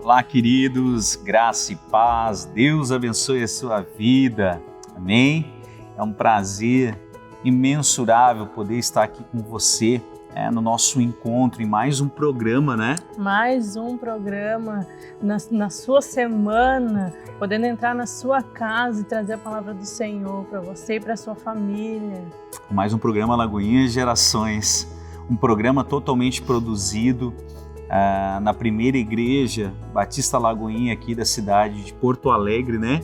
Olá, queridos, graça e paz, Deus abençoe a sua vida, amém? É um prazer imensurável poder estar aqui com você no nosso encontro em mais um programa, né? Mais um programa na sua semana, podendo entrar na sua casa e trazer a palavra do Senhor para você e para sua família. Mais um programa Lagoinhas Gerações, um programa totalmente produzido na primeira igreja Batista Lagoinha aqui da cidade de Porto Alegre, né?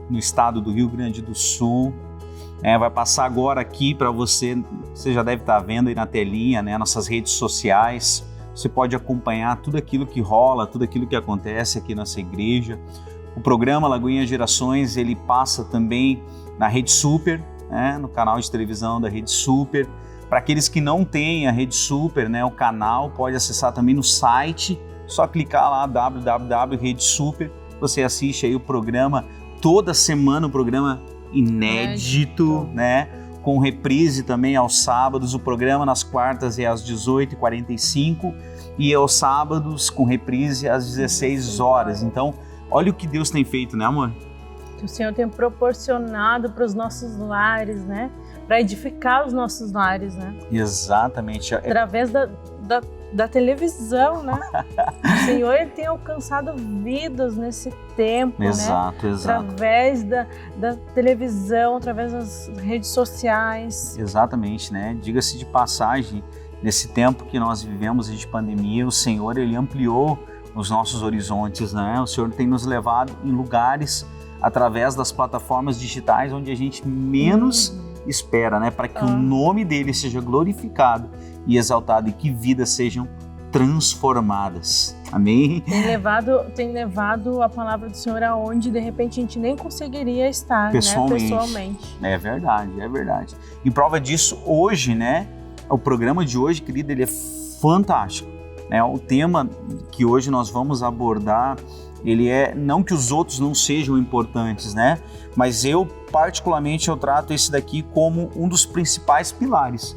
No estado do Rio Grande do Sul. Vai passar agora aqui para você já deve estar vendo aí na telinha, né? Nossas redes sociais. Você pode acompanhar tudo aquilo que rola, tudo aquilo que acontece aqui nessa igreja. O programa Lagoinhas Gerações, ele passa também na Rede Super, né? No canal de televisão da Rede Super. Para aqueles que não têm a Rede Super, né, o canal, pode acessar também no site, só clicar lá www.redesuper, você assiste aí o programa, toda semana um programa inédito, né, com reprise também aos sábados, o programa nas quartas é às 18h45 e aos sábados com reprise às 16 horas. Então, olha o que Deus tem feito, né, amor? Que o Senhor tem proporcionado para os nossos lares, né? Para edificar os nossos lares, né? Exatamente. Através da televisão, né? O Senhor ele tem alcançado vidas nesse tempo, exato, né? Exato. Através da televisão, através das redes sociais. Exatamente, né? Diga-se de passagem, nesse tempo que nós vivemos de pandemia, o Senhor ele ampliou os nossos horizontes, né? O Senhor tem nos levado em lugares através das plataformas digitais onde a gente menos espera, né? Para que o nome dele seja glorificado e exaltado e que vidas sejam transformadas. Amém? Tem levado a palavra do Senhor aonde de repente a gente nem conseguiria estar, pessoalmente. Né? Pessoalmente. É verdade. Em prova disso, hoje, né? O programa de hoje, querido, ele é fantástico. Né? O tema que hoje nós vamos abordar, ele é, não que os outros não sejam importantes, né? Mas particularmente, eu trato esse daqui como um dos principais pilares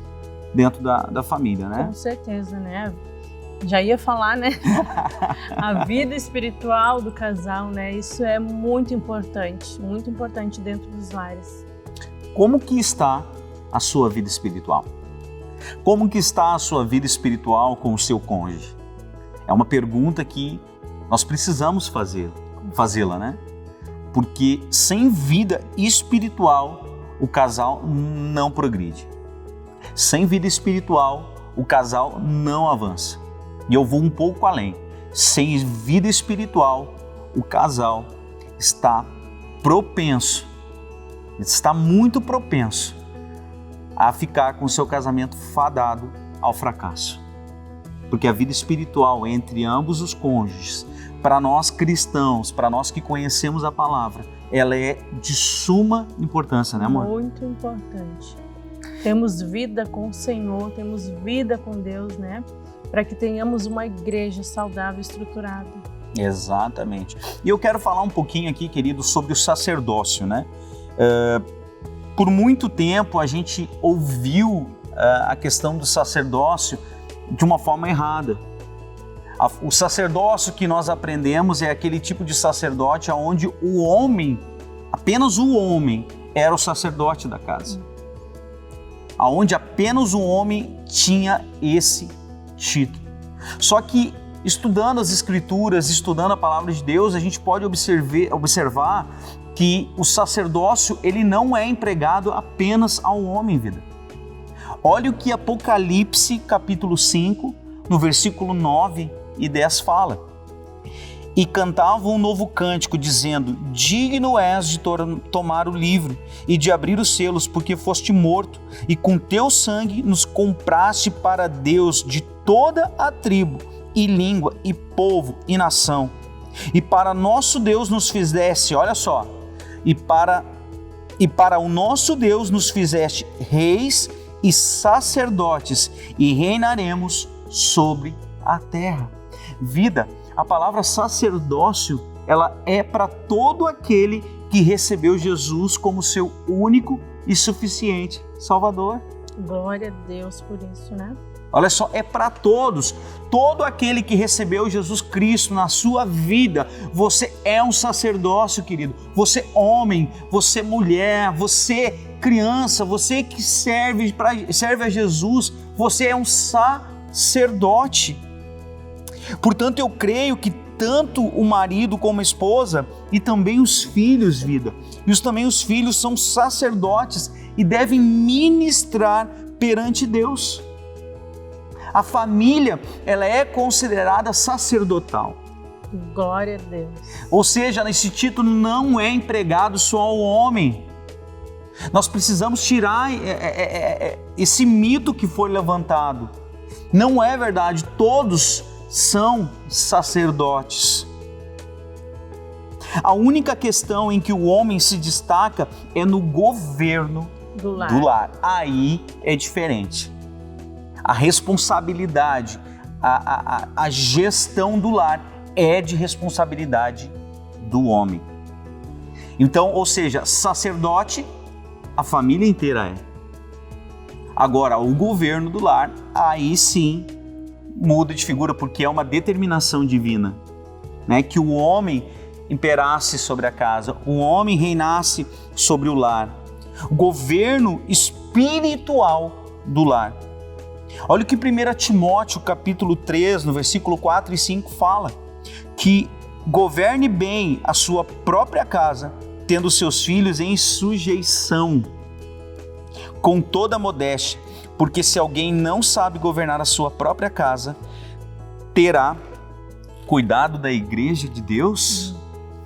dentro da família, né? Com certeza, né? Já ia falar, né? A vida espiritual do casal, né? Isso é muito importante dentro dos lares. Como que está a sua vida espiritual? Como que está a sua vida espiritual com o seu cônjuge? É uma pergunta que nós precisamos fazê-la, né? Porque sem vida espiritual, o casal não progride. Sem vida espiritual, o casal não avança. E eu vou um pouco além. Sem vida espiritual, o casal está muito propenso a ficar com o seu casamento fadado ao fracasso. Porque a vida espiritual entre ambos os cônjuges, para nós cristãos, para nós que conhecemos a palavra, ela é de suma importância, né, amor? Muito importante. Temos vida com o Senhor, temos vida com Deus, né? Para que tenhamos uma igreja saudável, estruturada. Exatamente. E eu quero falar um pouquinho aqui, querido, sobre o sacerdócio, né? Por muito tempo a gente ouviu a questão do sacerdócio de uma forma errada. O sacerdócio que nós aprendemos é aquele tipo de sacerdote onde o homem, apenas o homem, era o sacerdote da casa. Onde apenas o homem tinha esse título. Só que estudando as Escrituras, estudando a Palavra de Deus, a gente pode observar que o sacerdócio ele não é empregado apenas ao homem, vida. Olha o que Apocalipse capítulo 5, no versículo 9 e 10 fala. E cantavam um novo cântico, dizendo: digno és de tomar o livro e de abrir os selos, porque foste morto, e com teu sangue nos compraste para Deus de toda a tribo, e língua, e povo, e nação. E para nosso Deus nos fizeste, olha só, e para o nosso Deus nos fizeste reis e sacerdotes, e reinaremos sobre a terra. Vida, a palavra sacerdócio, ela é para todo aquele que recebeu Jesus como seu único e suficiente Salvador. Glória a Deus por isso, né? Olha só, é para todos. Todo aquele que recebeu Jesus Cristo na sua vida, você é um sacerdócio, querido. Você homem, você mulher, você criança, você que serve a Jesus, você é um sacerdote. Portanto, eu creio que tanto o marido como a esposa e também os filhos, vida, também os filhos são sacerdotes e devem ministrar perante Deus. A família, ela é considerada sacerdotal. Glória a Deus. Ou seja, esse título não é empregado só ao homem. Nós precisamos tirar esse mito que foi levantado. Não é verdade, todos são sacerdotes. A única questão em que o homem se destaca é no governo do lar. Aí é diferente. A responsabilidade, a gestão do lar é de responsabilidade do homem. Então, ou seja, sacerdote, a família inteira é. Agora, o governo do lar, aí sim muda de figura, porque é uma determinação divina, né? Que o homem imperasse sobre a casa, o homem reinasse sobre o lar. O governo espiritual do lar. Olha o que 1 Timóteo capítulo 3, no versículo 4 e 5 fala, que governe bem a sua própria casa, tendo seus filhos em sujeição, com toda modéstia, porque se alguém não sabe governar a sua própria casa, terá cuidado da igreja de Deus?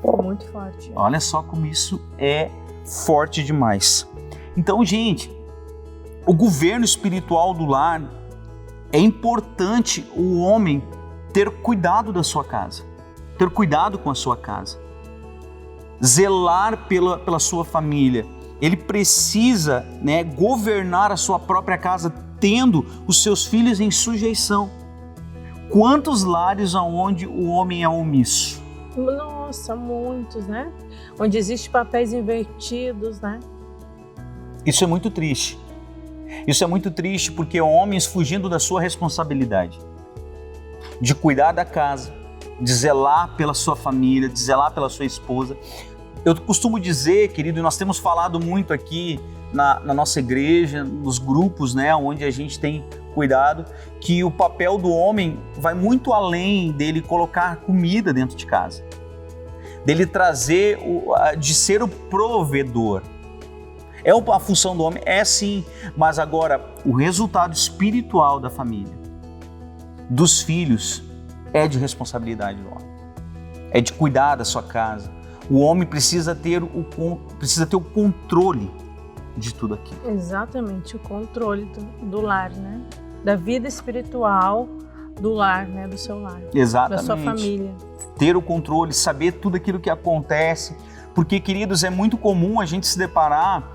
Muito forte. Olha só como isso é forte demais. Então, gente, o governo espiritual do lar, é importante o homem ter cuidado da sua casa, ter cuidado com a sua casa, zelar pela sua família. Ele precisa, né, governar a sua própria casa, tendo os seus filhos em sujeição. Quantos lares onde o homem é omisso? Nossa, muitos, né? Onde existem papéis invertidos, né? Isso é muito triste. Isso é muito triste porque homens fugindo da sua responsabilidade de cuidar da casa, de zelar pela sua família, de zelar pela sua esposa. Eu costumo dizer, querido, e nós temos falado muito aqui na nossa igreja, nos grupos, né, onde a gente tem cuidado, que o papel do homem vai muito além dele colocar comida dentro de casa, dele trazer, de ser o provedor. É a função do homem? É sim, mas agora o resultado espiritual da família, dos filhos, é de responsabilidade do homem. É de cuidar da sua casa. O homem precisa ter o controle de tudo aquilo. Exatamente, o controle do lar, né? Da vida espiritual do lar, né? Do seu lar. Exatamente. Da sua família. Ter o controle, saber tudo aquilo que acontece. Porque, queridos, é muito comum a gente se deparar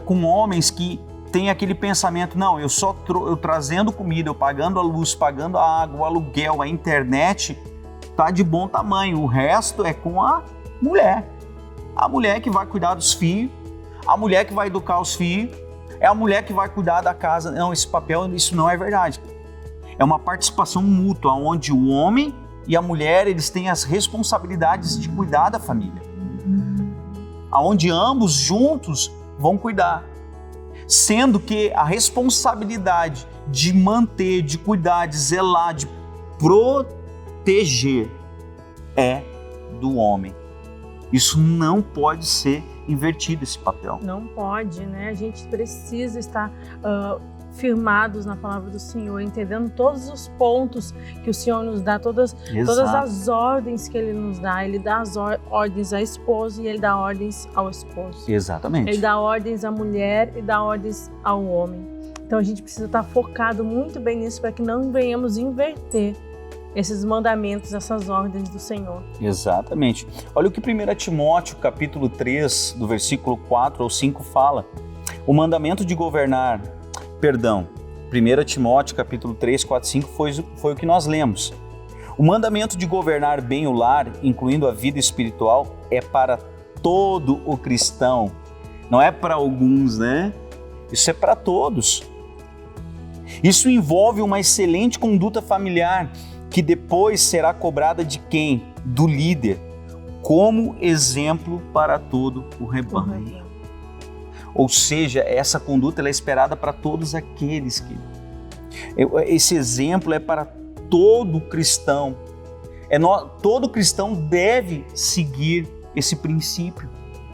com homens que têm aquele pensamento, não, eu trazendo comida, eu pagando a luz, pagando a água, o aluguel, a internet, tá de bom tamanho. O resto é com a mulher. A mulher que vai cuidar dos filhos, a mulher que vai educar os filhos, é a mulher que vai cuidar da casa. Não, esse papel, isso não é verdade. É uma participação mútua, onde o homem e a mulher, eles têm as responsabilidades de cuidar da família. Onde ambos juntos vão cuidar. Sendo que a responsabilidade de manter, de cuidar, de zelar, de proteger é do homem. Isso não pode ser invertido, esse papel. Não pode, né? A gente precisa estar firmados na palavra do Senhor, entendendo todos os pontos que o Senhor nos dá, todas as ordens que Ele nos dá. Ele dá as ordens à esposa e Ele dá ordens ao esposo. Exatamente. Ele dá ordens à mulher e dá ordens ao homem. Então a gente precisa estar focado muito bem nisso para que não venhamos inverter esses mandamentos, essas ordens do Senhor. Exatamente. Olha o que 1 Timóteo capítulo 3, do versículo 4 ao 5 fala. O mandamento de governar, 1 Timóteo capítulo 3, 4, 5 foi o que nós lemos. O mandamento de governar bem o lar, incluindo a vida espiritual, é para todo o cristão. Não é para alguns, né? Isso é para todos. Isso envolve uma excelente conduta familiar, que depois será cobrada de quem? Do líder, como exemplo para todo o rebanho. Ou seja, essa conduta ela é esperada para todos aqueles que... Esse exemplo é para todo cristão. Todo cristão deve seguir esse princípio,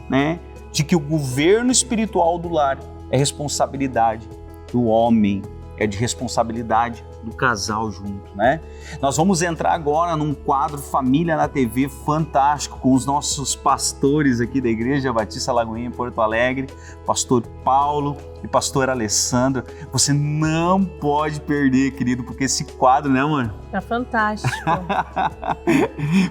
né? De que o governo espiritual do lar é responsabilidade do homem, é de responsabilidade do casal junto, né? Nós vamos entrar agora num quadro Família na TV fantástico com os nossos pastores aqui da Igreja Batista Lagoinha em Porto Alegre, pastor Paulo e pastor Alessandro. Você não pode perder, querido, porque esse quadro, né, amor? Tá fantástico.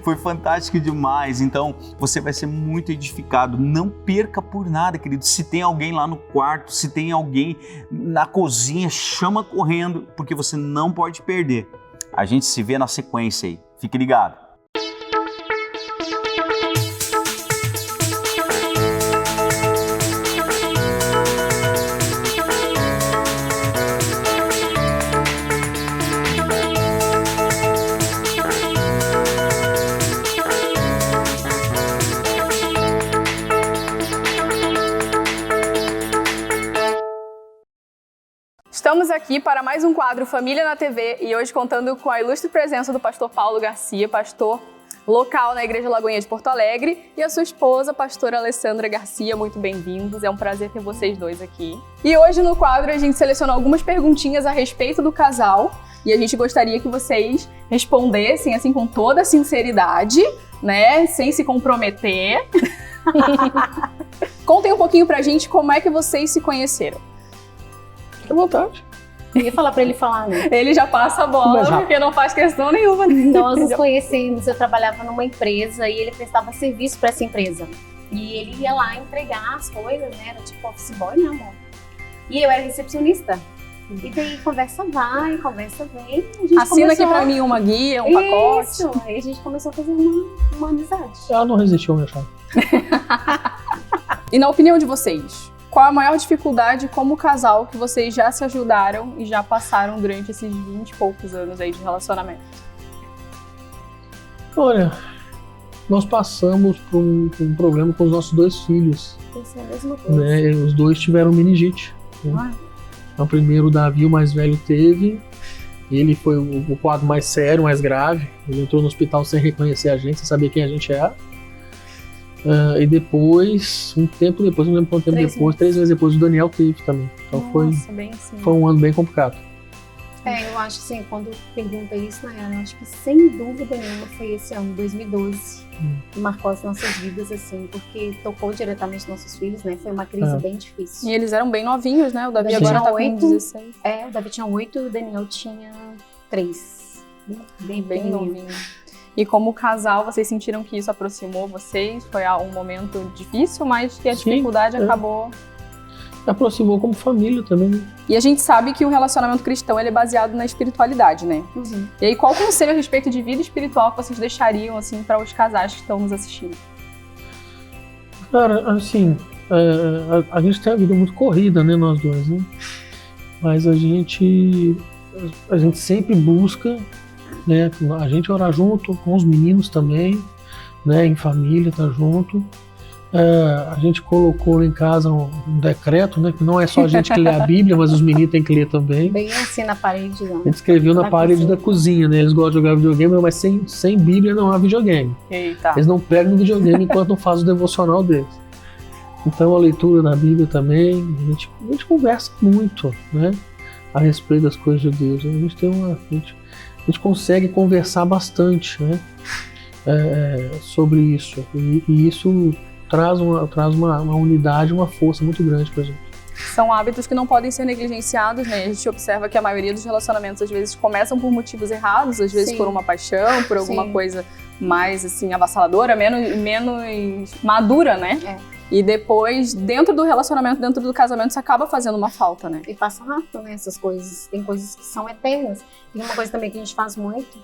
Foi fantástico demais. Então, você vai ser muito edificado. Não perca por nada, querido. Se tem alguém lá no quarto, se tem alguém na cozinha, chama correndo, porque você não pode perder. A gente se vê na sequência aí. Fique ligado. Estamos aqui para mais um quadro Família na TV e hoje contando com a ilustre presença do pastor Paulo Garcia, pastor local na Igreja Lagoinha de Porto Alegre, e a sua esposa, pastora Alessandra Garcia. Muito bem-vindos, é um prazer ter vocês dois aqui. E hoje no quadro a gente selecionou algumas perguntinhas a respeito do casal e a gente gostaria que vocês respondessem assim com toda a sinceridade, né, sem se comprometer. Contem um pouquinho pra gente como é que vocês se conheceram. Fique à vontade. Eu ia falar pra ele falar, né? Ele já passa a bola, porque não faz questão nenhuma. Nós nos conhecemos, eu trabalhava numa empresa e ele prestava serviço pra essa empresa. E ele ia lá entregar as coisas, né? Era tipo office boy, né, amor? E eu era recepcionista. E daí conversa vai, conversa vem. Assina aqui pra mim uma guia, um pacote. Isso, aí a gente começou a fazer uma amizade. Ela não resistiu, minha chave. E na opinião de vocês, qual a maior dificuldade como casal que vocês já se ajudaram e já passaram durante esses 20 e poucos anos aí de relacionamento? Olha, nós passamos por um problema com os nossos 2 filhos. Pensei a mesma coisa. Né? Os 2 tiveram meningite. Né? Então, primeiro o Davi, o mais velho, teve. Ele foi o quadro mais sério, mais grave. Ele entrou no hospital sem reconhecer a gente, sem saber quem a gente era. E depois, um tempo depois, não lembro quanto tempo depois, 3 meses depois, o Daniel teve também. Então foi um ano bem complicado. Eu acho assim, quando pergunta isso, Nayara, eu acho que sem dúvida nenhuma foi esse ano, 2012, que marcou as nossas vidas, assim, porque tocou diretamente nossos filhos, né? Foi uma crise bem difícil. E eles eram bem novinhos, né? O Davi agora tá com 16. O Davi tinha 8 e o Daniel tinha 3. Bem novinho. E como casal, vocês sentiram que isso aproximou vocês? Foi um momento difícil, mas que a dificuldade acabou... Aproximou como família também, né? E a gente sabe que o relacionamento cristão ele é baseado na espiritualidade, né? Uhum. E aí, qual conselho a respeito de vida espiritual que vocês deixariam, assim, para os casais que estão nos assistindo? Cara, assim, a gente tem a vida muito corrida, né, nós dois, né? Mas a gente sempre busca, né, a gente orar junto com os meninos também, né, em família, tá junto. A gente colocou lá em casa um decreto, né, que não é só a gente que lê a Bíblia, mas os meninos têm que ler também. Bem assim na parede, não. A gente escreveu na parede da cozinha, né? Eles gostam de jogar videogame, mas sem Bíblia não há videogame. Eita. Eles não pegam no videogame enquanto não fazem o devocional deles. Então a leitura da Bíblia também, a gente conversa muito, né, a respeito das coisas de Deus. A gente consegue conversar bastante, né, sobre isso. E isso traz uma unidade, uma força muito grande pra gente. São hábitos que não podem ser negligenciados, né? A gente observa que a maioria dos relacionamentos às vezes começam por motivos errados, às vezes por uma paixão, por alguma coisa mais assim avassaladora, menos madura, né? E depois, dentro do relacionamento, dentro do casamento, você acaba fazendo uma falta, né? E passa rápido, né? Essas coisas. Tem coisas que são eternas. E uma coisa também que a gente faz muito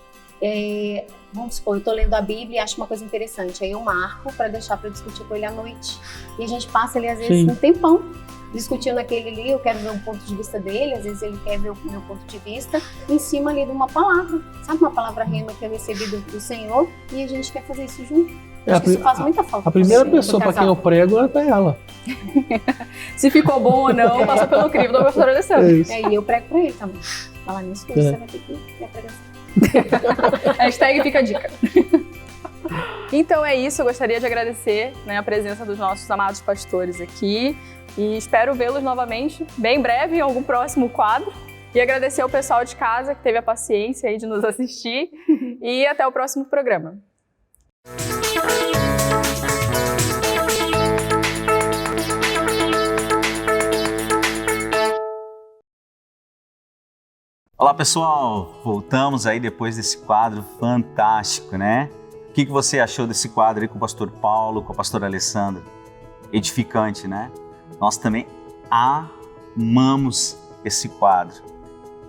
Vamos supor, eu estou lendo a Bíblia e acho uma coisa interessante, aí eu marco para deixar para discutir com ele à noite. E a gente passa ali, às vezes, um tempão discutindo aquele ali, eu quero ver o ponto de vista dele, às vezes ele quer ver o meu ponto de vista, em cima ali de uma palavra, sabe? Uma palavra rema que eu recebi do Senhor, e a gente quer fazer isso junto. Acho que isso faz muita falta. A primeira pessoa para quem eu prego é ela. Se ficou bom ou não, passa pelo crivo da pastora Alessandra. E eu prego para ele também. Falar nisso, você vai ter que me pregar. Hashtag fica a dica. Então é isso, eu gostaria de agradecer, né, a presença dos nossos amados pastores aqui e espero vê-los novamente bem breve em algum próximo quadro e agradecer ao pessoal de casa que teve a paciência aí de nos assistir e até o próximo programa. Olá pessoal, voltamos aí depois desse quadro fantástico, né? O que você achou desse quadro aí com o pastor Paulo, com a pastora Alessandra? Edificante, né? Nós também amamos esse quadro.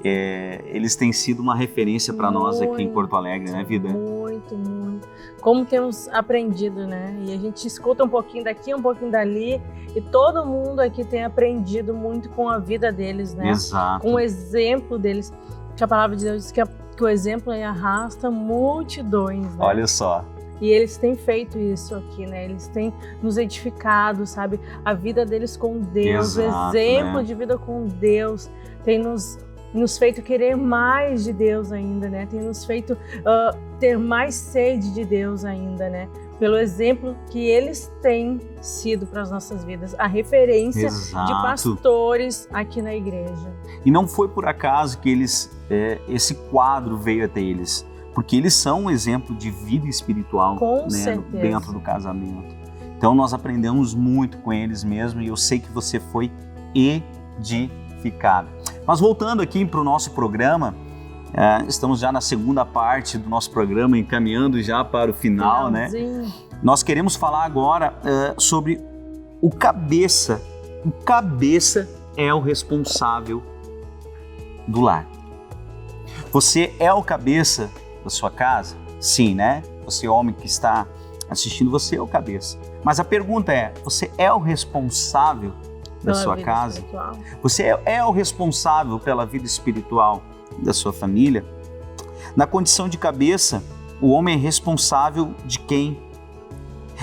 Eles têm sido uma referência para nós aqui em Porto Alegre, né, Vida? Muito, muito. Como temos aprendido, né? E a gente escuta um pouquinho daqui, um pouquinho dali, e todo mundo aqui tem aprendido muito com a vida deles, né? Exato. Com o exemplo deles, que a palavra de Deus diz que o exemplo aí arrasta multidões, né? Olha só. E eles têm feito isso aqui, né? Eles têm nos edificado, sabe? A vida deles com Deus, Exato, o exemplo né? de vida com Deus, tem nos feito querer mais de Deus ainda, né? Tem nos feito ter mais sede de Deus ainda, né? Pelo exemplo que eles têm sido para as nossas vidas, a referência Exato. de pastores aqui na igreja. E não foi por acaso que esse quadro veio até eles, porque eles são um exemplo de vida espiritual, Com né, certeza. dentro do casamento. Então nós aprendemos muito com eles mesmo e eu sei que você foi edificado. Mas voltando aqui para o nosso programa, estamos já na segunda parte do nosso programa, encaminhando já para o final, né? Nós queremos falar agora sobre o cabeça. O cabeça é o responsável do lar. Você é o cabeça da sua casa? Sim, né? Você, homem que está assistindo, você é o cabeça. Mas a pergunta é, você é o responsável da sua casa? Espiritual. Você é o responsável pela vida espiritual da sua família? Na condição de cabeça, o homem é responsável de quem?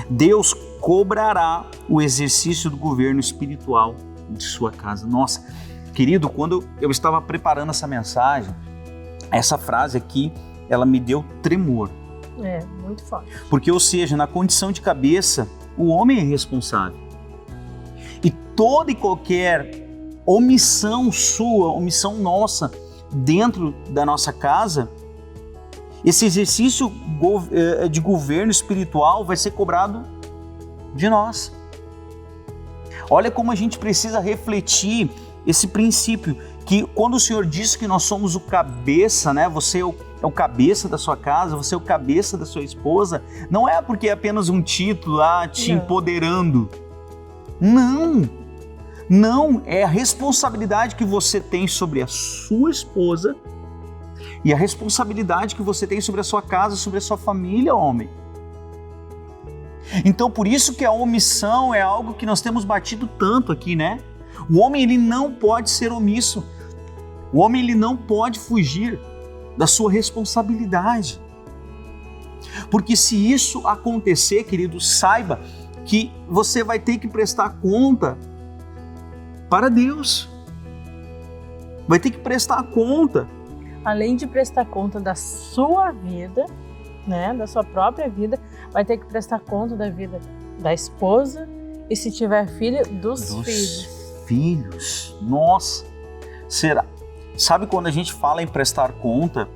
Deus cobrará o exercício do governo espiritual de sua casa. Nossa, querido, quando eu estava preparando essa mensagem, essa frase aqui, ela me deu tremor. Muito forte. Porque, ou seja, na condição de cabeça, o homem é responsável. E toda e qualquer omissão sua, omissão nossa, dentro da nossa casa, esse exercício de governo espiritual vai ser cobrado de nós. Olha como a gente precisa refletir esse princípio, que quando o Senhor diz que nós somos o cabeça, né? Você é o cabeça da sua casa, você é o cabeça da sua esposa, não é porque é apenas um título te empoderando. Não, é a responsabilidade que você tem sobre a sua esposa e a responsabilidade que você tem sobre a sua casa, sobre a sua família, homem. Então, por isso que a omissão é algo que nós temos batido tanto aqui, né? O homem, ele não pode ser omisso. O homem, ele não pode fugir da sua responsabilidade. Porque se isso acontecer, querido, saiba que você vai ter que prestar conta para Deus. Vai ter que prestar conta. Além de prestar conta da sua vida, né, da sua própria vida, vai ter que prestar conta da vida da esposa e, se tiver filho, dos filhos. Nossa, será? Sabe quando a gente fala em prestar conta,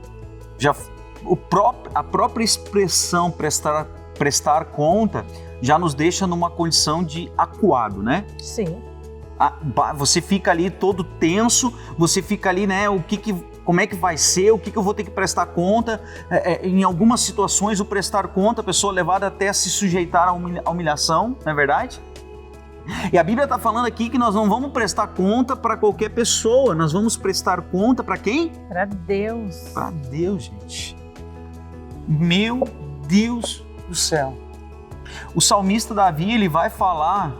a própria expressão prestar conta já nos deixa numa condição de acuado, né? Sim. Você fica ali todo tenso, você fica ali, né? Como é que vai ser? O que eu vou ter que prestar conta? Em algumas situações, o prestar conta, a pessoa é levada até a se sujeitar à humilhação, não é verdade? E a Bíblia está falando aqui que nós não vamos prestar conta para qualquer pessoa, nós vamos prestar conta para quem? Para Deus. Para Deus, gente. Meu Deus do céu. O salmista Davi, ele vai falar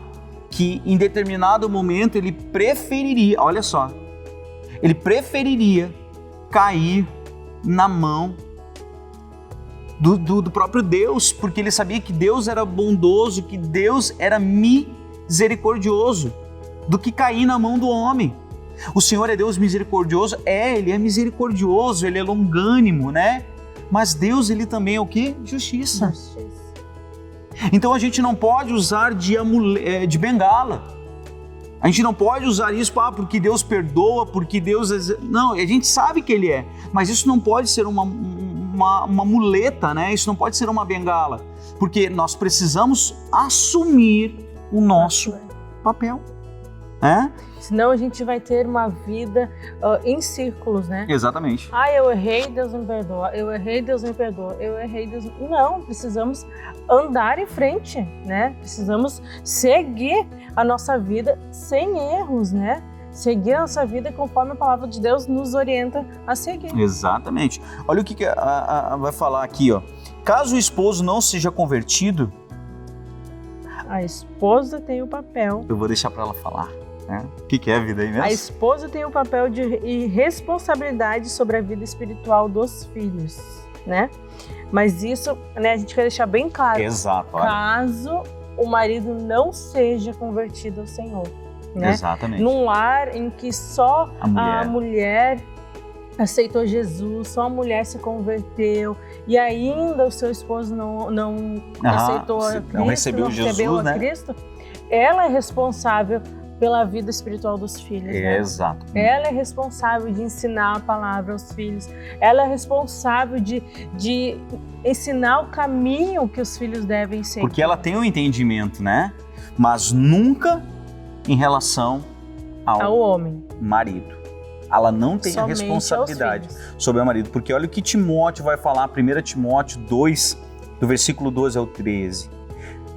que em determinado momento ele preferiria, olha só, ele preferiria cair na mão do próprio Deus, porque ele sabia que Deus era bondoso, que Deus era misericordioso, do que cair na mão do homem. O Senhor é Deus misericordioso? Ele é misericordioso, ele é longânimo, né? Mas Deus, ele também é o quê? Justiça. Então a gente não pode usar de bengala. A gente não pode usar isso porque Deus perdoa, porque Deus... Não, a gente sabe que ele é, mas isso não pode ser uma muleta, né? Isso não pode ser uma bengala, porque nós precisamos assumir o nosso papel. Senão a gente vai ter uma vida em círculos, né? Exatamente. Eu errei, Deus me perdoa. Eu errei, Deus me perdoa. Eu errei, Deus... Não, precisamos andar em frente, né? Precisamos seguir a nossa vida sem erros, né? Seguir a nossa vida conforme a palavra de Deus nos orienta a seguir. Exatamente. Olha o que vai falar aqui, ó. Caso o esposo não seja convertido... A esposa tem o papel... Eu vou deixar para ela falar. O que é a vida aí mesmo? A esposa tem o papel e responsabilidade sobre a vida espiritual dos filhos, né? Mas isso, né, a gente quer deixar bem claro. Exato. Olha. Caso o marido não seja convertido ao Senhor, né? Exatamente. Num lar em que só a mulher aceitou Jesus, só a mulher se converteu e ainda o seu esposo não aceitou a Cristo, não recebeu Jesus, né? Cristo, ela é responsável pela vida espiritual dos filhos. Né? Exato. Ela é responsável de ensinar a palavra aos filhos. Ela é responsável de ensinar o caminho que os filhos devem seguir. Porque ela tem um entendimento, né? Mas nunca em relação ao homem. Marido. Ela não tem somente a responsabilidade sobre o marido. Porque olha o que Timóteo vai falar, 1 Timóteo 2, do versículo 12 ao 13.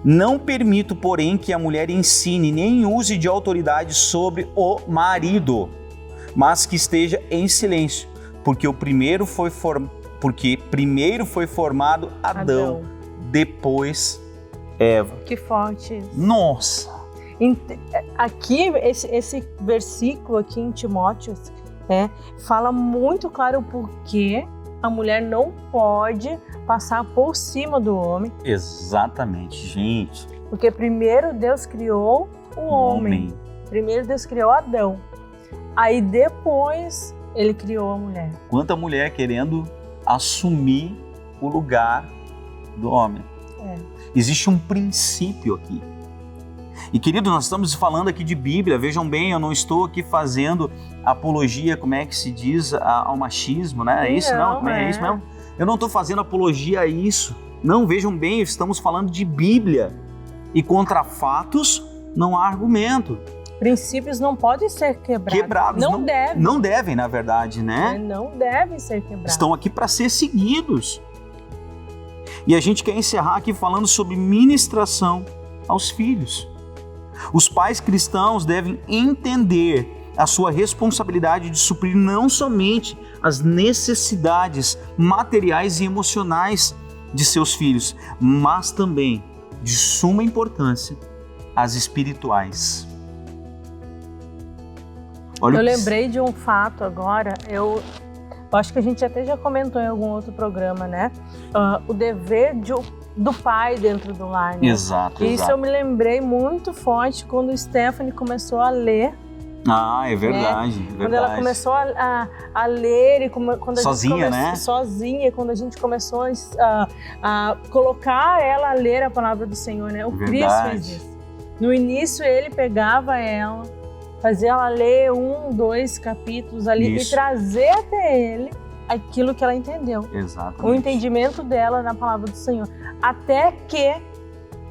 Não permito, porém, que a mulher ensine nem use de autoridade sobre o marido, mas que esteja em silêncio, porque primeiro foi formado Adão, depois Eva. Que forte isso. Nossa! Aqui, esse versículo aqui em Timóteo, fala muito claro o porquê a mulher não pode passar por cima do homem. Exatamente, gente. Porque primeiro Deus criou o homem. Primeiro Deus criou Adão. Aí depois ele criou a mulher. Quanta mulher querendo assumir o lugar do homem. Existe um princípio aqui. E querido, nós estamos falando aqui de Bíblia, vejam bem, eu não estou aqui fazendo apologia, como é que se diz, ao machismo, né? É isso, não? É isso mesmo? Eu não estou fazendo apologia a isso. Não, vejam bem, estamos falando de Bíblia. E contra fatos não há argumento. Princípios não podem ser quebrados. Não devem, na verdade, né? Não devem ser quebrados. Estão aqui para ser seguidos. E a gente quer encerrar aqui falando sobre ministração aos filhos. Os pais cristãos devem entender a sua responsabilidade de suprir não somente as necessidades materiais e emocionais de seus filhos, mas também, de suma importância, as espirituais. Eu lembrei de um fato agora, eu acho que a gente até já comentou em algum outro programa, né? O dever do pai dentro do lar, né? Exato. Isso eu me lembrei muito forte quando Stephanie começou a ler. É verdade, né? Quando ela começou a ler e quando a sozinha, né? Sozinha, quando a gente começou a colocar ela a ler a palavra do Senhor, né? O Cristo fez isso. No início ele pegava ela, fazia ela ler 1, 2 capítulos ali e trazer até ele aquilo que ela entendeu. Exatamente. O entendimento dela na palavra do Senhor. Até que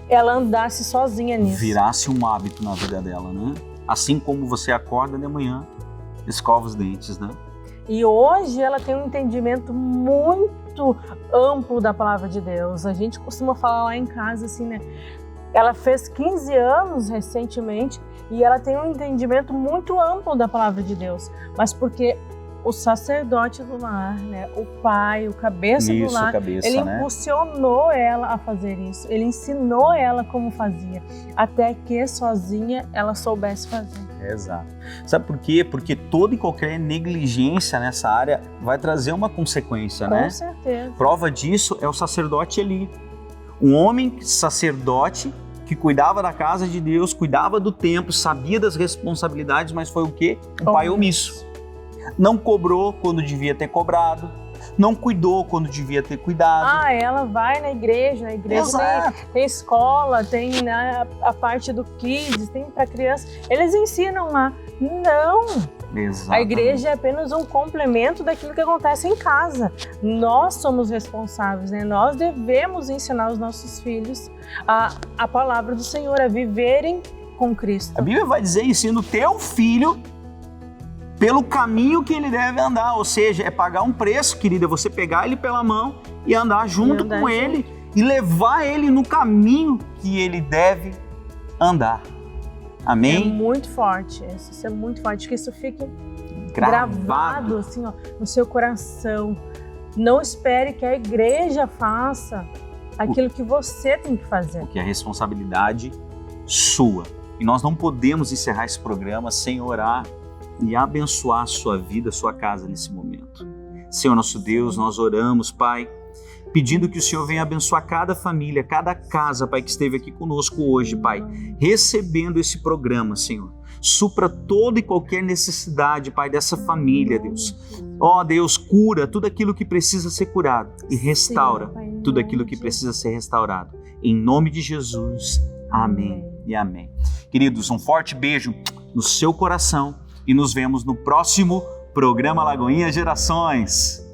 ela andasse sozinha nisso. Virasse um hábito na vida dela, né? Assim como você acorda de manhã, escova os dentes, né? E hoje ela tem um entendimento muito amplo da palavra de Deus. A gente costuma falar lá em casa assim, né? Ela fez 15 anos recentemente e ela tem um entendimento muito amplo da palavra de Deus. Mas porque o sacerdote do lar, né? O pai, o cabeça Isso, do lar, cabeça, ele né? impulsionou ela a fazer isso. Ele ensinou ela como fazia, até que sozinha ela soubesse fazer. Exato. Sabe por quê? Porque toda e qualquer negligência nessa área vai trazer uma consequência, né? Com certeza. Prova disso é o sacerdote Eli. Um homem sacerdote que cuidava da casa de Deus, cuidava do templo, sabia das responsabilidades, mas foi o quê? Um pai omisso. Não cobrou quando devia ter cobrado, não cuidou quando devia ter cuidado. Ela vai na igreja tem escola, tem, né, a parte do kids, tem para criança, eles ensinam lá. Não! Exatamente. A igreja é apenas um complemento daquilo que acontece em casa. Nós somos responsáveis, né? Nós devemos ensinar os nossos filhos a palavra do Senhor, a viverem com Cristo. A Bíblia vai dizer, ensina o teu filho pelo caminho que ele deve andar, ou seja, é pagar um preço, querida, você pegar ele pela mão e andar junto com ele e levar ele no caminho que ele deve andar. Amém? É muito forte, isso é muito forte, que isso fique gravado assim, ó, no seu coração. Não espere que a igreja faça aquilo que você tem que fazer. Porque é a responsabilidade sua. E nós não podemos encerrar esse programa sem orar e abençoar a sua vida, a sua casa nesse momento. Senhor nosso Deus, nós oramos, Pai, pedindo que o Senhor venha abençoar cada família, cada casa, Pai, que esteve aqui conosco hoje, Pai, recebendo esse programa, Senhor. Supra toda e qualquer necessidade, Pai, dessa família, Deus. Ó Deus, cura tudo aquilo que precisa ser curado e restaura tudo aquilo que precisa ser restaurado. Em nome de Jesus, amém e amém. Queridos, um forte beijo no seu coração e nos vemos no próximo programa Lagoinha Gerações.